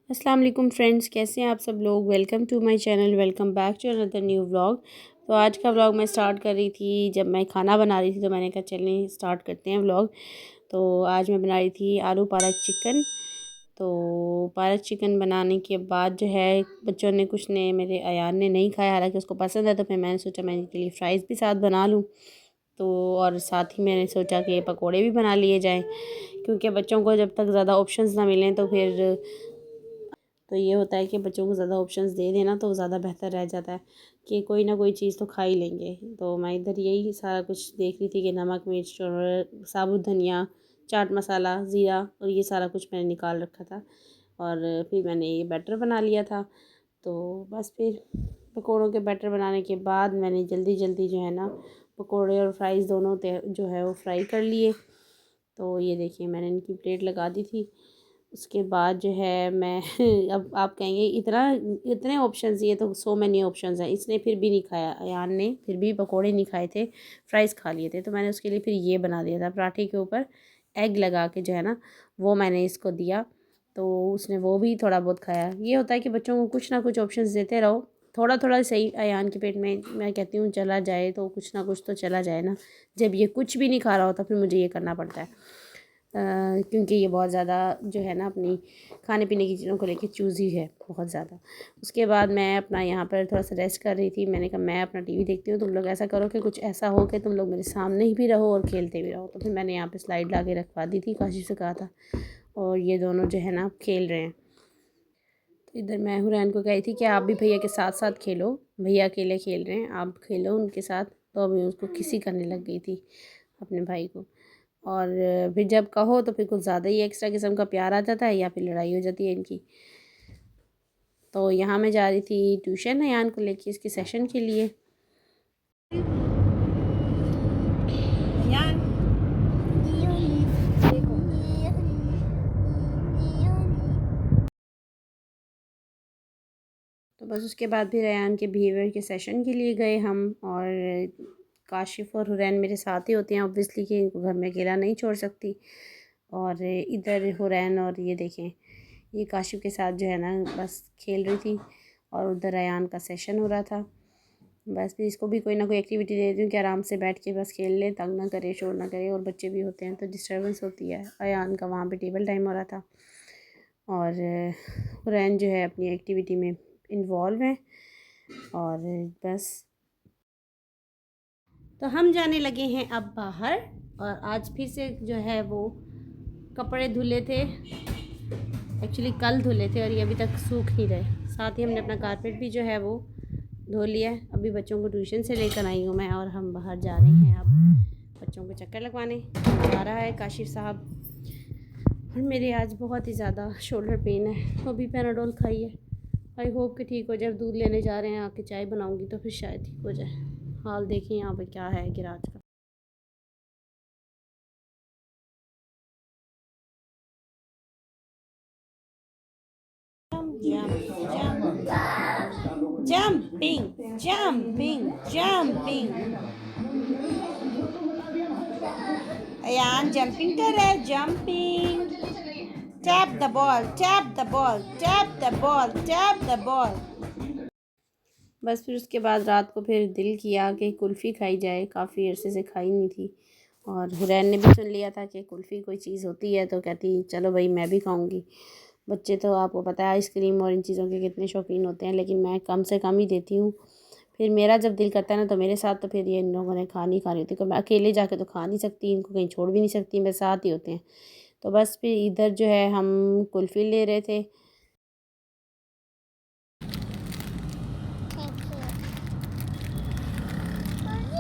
अस्सलाम वालेकुम फ्रेंड्स, कैसे हैं आप सब लोग। Welcome to my channel, welcome back to another new vlog. तो आज का व्लॉग मैं स्टार्ट कर रही थी जब मैं खाना बना रही थी, तो मैंने कहा चलें स्टार्ट करते हैं व्लॉग। तो आज मैं बना रही थी आलू पालक चिकन। तो पालक चिकन बनाने के बाद जो है बच्चों ने कुछ ने मेरे अयान ने नहीं खाया, हालांकि उसको पसंद है। तो फिर मैंने सोचा मैं इनके लिए फ़्राइज़ भी साथ बना लूँ। तो और साथ ही मैंने सोचा कि पकोड़े भी बना लिए जाएं, क्योंकि बच्चों को जब तक ज़्यादा ऑप्शंस ना मिलें तो फिर तो ये होता है कि बच्चों को ज़्यादा ऑप्शंस दे देना तो ज़्यादा बेहतर रह जाता है कि कोई ना कोई चीज़ तो खा ही लेंगे। तो मैं इधर यही सारा कुछ देख रही थी कि नमक, मिर्च और साबुत धनिया, चाट मसाला, ज़ीरा और ये सारा कुछ मैंने निकाल रखा था। और फिर मैंने ये बैटर बना लिया था। तो बस फिर पकौड़ों के बैटर बनाने के बाद मैंने जल्दी जल्दी जो है ना पकौड़े और फ्राइज़ दोनों जो है वो फ्राई कर लिए। तो ये देखिए मैंने इनकी प्लेट लगा दी थी। उसके बाद जो है मैं अब आप कहेंगे इतना इतने ऑप्शंस, ये तो सो मैनी ऑप्शंस हैं। इसने फिर भी नहीं खाया, अयान ने फिर भी पकोड़े नहीं खाए थे, फ्राइज़ खा लिए थे। तो मैंने उसके लिए फिर ये बना दिया था, पराठे के ऊपर एग लगा के जो है ना वो मैंने इसको दिया। तो उसने वो भी थोड़ा बहुत खाया। ये होता है कि बच्चों को कुछ ना कुछ ऑप्शंस देते रहो, थोड़ा थोड़ा सही अयान के पेट में मैं कहती हूँ चला जाए तो कुछ ना कुछ तो चला जाए ना। जब ये कुछ भी नहीं खा रहा होता फिर मुझे ये करना पड़ता है, क्योंकि ये बहुत ज़्यादा जो है ना अपनी खाने पीने की चीज़ों को लेके चूज़ी है बहुत ज़्यादा। उसके बाद मैं अपना यहाँ पर थोड़ा सा रेस्ट कर रही थी। मैंने कहा मैं अपना टीवी देखती हूँ, तुम लोग ऐसा करो कि कुछ ऐसा हो कि तुम लोग मेरे सामने ही भी रहो और खेलते भी रहो। तो फिर मैंने यहाँ पे स्लाइड ला के रखवा दी थी, काशिफ से कहा था, और ये दोनों जो है ना खेल रहे हैं। तो इधर मैं हुरैन को कही थी कि आप भी भैया के साथ साथ खेलो, भैया अकेले खेल रहे हैं, आप खेलो उनके साथ। तो अभी उसको किसी करने लग गई थी अपने भाई को। और फिर जब कहो तो फिर कुछ ज़्यादा ही एक्स्ट्रा किस्म का प्यार आ जाता है या फिर लड़ाई हो जाती है इनकी। तो यहाँ मैं जा रही थी ट्यूशन अयान को लेके इसके सेशन के लिए। अयान देखो, तो बस उसके बाद फिर अयान के बिहेवियर के सेशन के लिए गए हम। और काशिफ़ और हुरैन मेरे साथ ही होते हैं ऑब्वियसली, कि इनको घर में अकेला नहीं छोड़ सकती। और इधर हुरैन और ये देखें ये काशिफ़ के साथ जो है ना बस खेल रही थी, और उधर अयान का सेशन हो रहा था। बस फिर इसको भी कोई ना कोई एक्टिविटी दे देती हूँ कि आराम से बैठ के बस खेल ले, तंग ना करे, शोर ना करे। और बच्चे भी होते हैं तो डिस्टर्बेंस होती है। अयान का वहाँ पे टेबल टाइम हो रहा था, और हुरैन जो है अपनी एक्टिविटी में इन्वॉल्व है। और बस तो हम जाने लगे हैं अब बाहर। और आज फिर से जो है वो कपड़े धुले थे, एक्चुअली कल धुले थे और ये अभी तक सूख नहीं रहे। साथ ही हमने अपना कारपेट भी जो है वो धो लिया है। अभी बच्चों को ट्यूशन से लेकर आई हूँ मैं, और हम बाहर जा रहे हैं अब बच्चों को चक्कर लगवाने। जा रहा है काशिफ साहब। और मेरे आज बहुत ही ज़्यादा शोल्डर पेन है, तो अभी पैनाडोल खाई है। आई होप कि ठीक हो जाए। दूध लेने जा रहे हैं, आके चाय बनाऊँगी तो फिर शायद ठीक हो जाए। हाल देखिए यहाँ पे क्या है गिराज का। Jumping, jumping, jumping. Ayan, jumping कर रहा है, jumping. Tap the ball, tap the ball, tap the ball, tap the ball. बस फिर उसके बाद रात को फिर दिल किया कि कुल्फ़ी खाई जाए, काफ़ी अरसे से खाई नहीं थी। और हुरैन ने भी सुन लिया था कि कुल्फ़ी कोई चीज़ होती है, तो कहती चलो भाई मैं भी खाऊंगी। बच्चे तो आपको पता है आइसक्रीम और इन चीज़ों के कितने शौकीन होते हैं, लेकिन मैं कम से कम ही देती हूँ। फिर मेरा जब दिल करता है ना तो मेरे साथ तो फिर ये इन लोगों ने खानी खानी होती है। मैं अकेले जाके तो खा नहीं सकती, इनको कहीं छोड़ भी नहीं सकती, मेरे साथ ही होते हैं। तो बस फिर इधर जो है हम कुल्फ़ी ले रहे थे।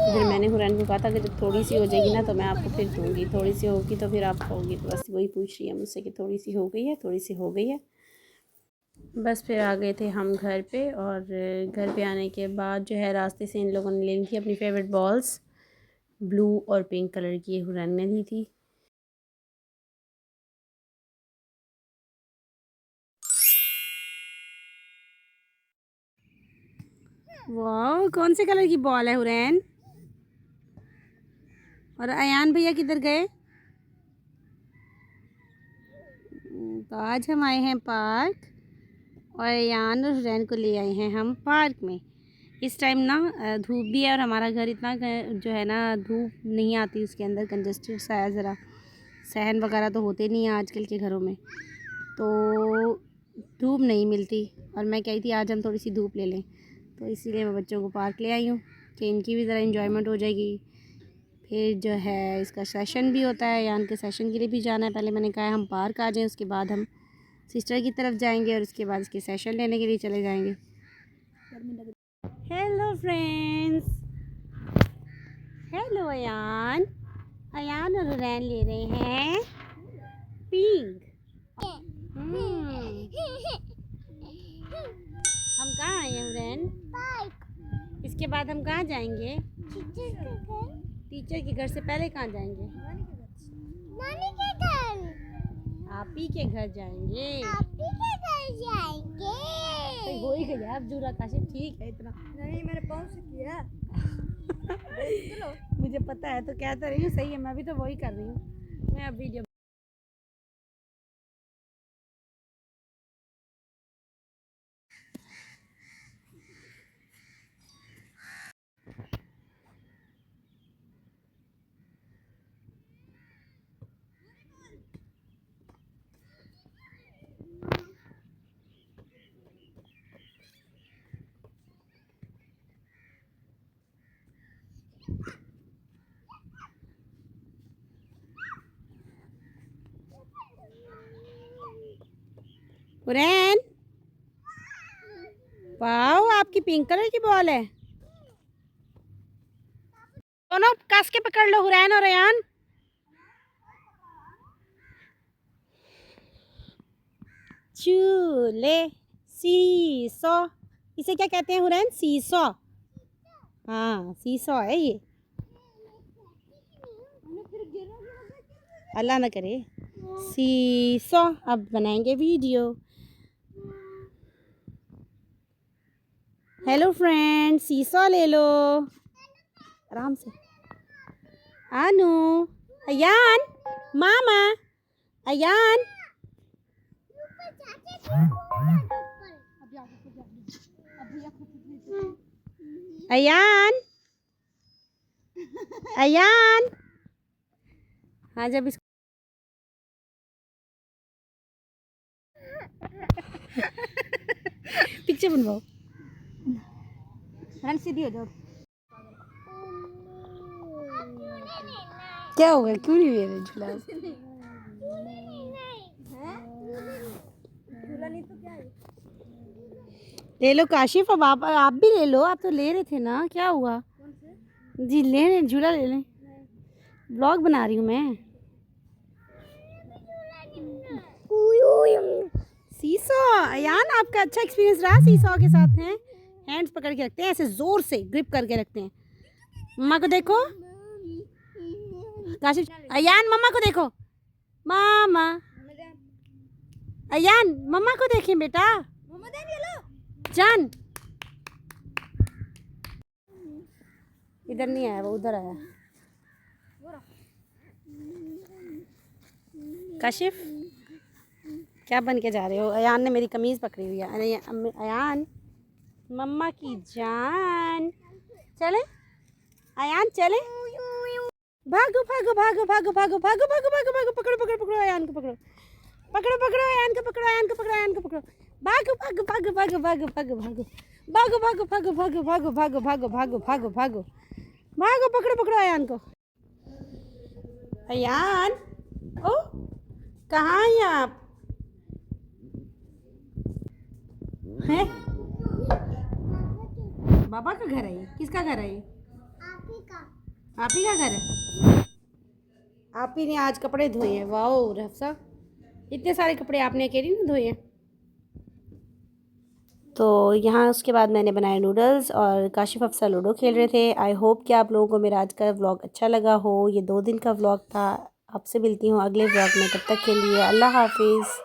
फिर मैंने हुरैन को कहा था कि जब थोड़ी सी हो जाएगी ना तो मैं आपको फिर दूँगी, थोड़ी सी होगी तो फिर आप खाओगी। तो बस वही पूछ रही है मुझसे कि थोड़ी सी हो गई है, थोड़ी सी हो गई है। बस फिर आ गए थे हम घर पे। और घर पे आने के बाद जो है रास्ते से इन लोगों ने ले ली थी अपनी फेवरेट बॉल्स, ब्लू और पिंक कलर की हुरैन ने ली थी। वाह, कौन से कलर की बॉल है हुरैन? और अयान भैया किधर गए? तो आज हम आए हैं पार्क, और यान और हुरैन को ले आए हैं हम पार्क में। इस टाइम ना धूप भी है और हमारा घर इतना जो है ना धूप नहीं आती, उसके अंदर कंजस्टेड सा है ज़रा, सहन वगैरह तो होते नहीं हैं आजकल के घरों में, तो धूप नहीं मिलती। और मैं कही थी आज हम थोड़ी सी धूप ले लें, तो इसीलिए मैं बच्चों को पार्क ले आई हूँ कि इनकी भी ज़रा इन्जॉयमेंट हो जाएगी। फिर जो है इसका सेशन भी होता है, यान के सेशन के लिए भी जाना है। पहले मैंने कहा हम पार्क आ जाएं, उसके बाद हम सिस्टर की तरफ जाएंगे और उसके बाद इसके सेशन लेने के लिए चले जाएंगे। Hello friends, hello Ayaan. Ayaan और हुरैन ले रहे हैं पिंक। हम कहाँ आए हैं हुरैन? इसके बाद हम कहाँ जाएंगे? टीचर के घर से पहले कहाँ जाएंगे? नानी के घर। आपी के घर जाएंगे। आपी के घर जाएंगे। तो वही गया अब जूरा काशिफ, ठीक है इतना नहीं, मैंने पाँव से किया। मुझे पता है, तो क्या तो रही हूँ, सही है, मैं भी तो वही कर रही हूँ। मैं अब वीडियो हुरैन, वाओ आपकी पिंक कलर की बॉल है। दोनों कस के पकड़ लो हुरैन और अयान। झूले, सीसो, इसे क्या कहते हैं हुरैन? सीसो। हाँ सीसो है ये, अल्लाह ना करे। सीसो, अब बनाएंगे वीडियो। हेलो फ्रेंड, सीसो ले लो आराम से। आनू, अयान, मामा, अयान, अयान, अयान, हाँ जब इसको पिक्चर बनवाओ, सीधी हो जाओ। क्या हुआ, क्यों नहीं ले रहे झूला? ले लो काशिफ, अब आप भी ले लो, आप तो ले रहे थे ना, क्या हुआ? जी ले लें, झूला ले लें, ब्लॉग बना रही हूँ मैं। सीसो, अयान आपका अच्छा एक्सपीरियंस रहा सीसो के साथ? हैं हैंड्स पकड़ के रखते हैं, ऐसे जोर से ग्रिप करके रखते हैं। मम्मा को देखो काशिफ, अयान मम्मा को देखो, मामा, अयान मम्मा को देखें बेटा, जान इधर नहीं आया, वो उधर आया। काशिफ क्या बन के जा रहे हो? अयान ने मेरी कमीज़ पकड़ी हुई है। अरे अयान, मम्मा की जान, चले अयान चले, भागो भागो भागो भागो भागो भागो भागो भागो भागो, पकड़ो पकड़ो पकड़ो अयान को, पकड़ो पकड़ो पकड़ो अयान को, पकड़ो अयान को, पकड़ो अयान को, पकड़ो, भागो भागो भागो भागो भागो भागो भागो भागो भागो भागो भागो भागो भागो भागो भागो भागो भागो, पकड़ो पकड़ो अयान को। अयान, ओ कहाँ हैं आप? हैं बाबा का घर है ये? किसका घर है ये? आप ही का घर है? आप ही ने आज कपड़े धोए हैं? वाओ रफ्सा, इतने सारे कपड़े आपने अकेली नहीं धोए हैं? तो यहाँ उसके बाद मैंने बनाए नूडल्स और काशिफ अफसा लूडो खेल रहे थे। आई होप कि आप लोगों को मेरा आज का व्लॉग अच्छा लगा हो। ये 2 दिन का व्लॉग था। आपसे मिलती हूँ अगले व्लॉग में, तब तक के लिए अल्लाह हाफिज़।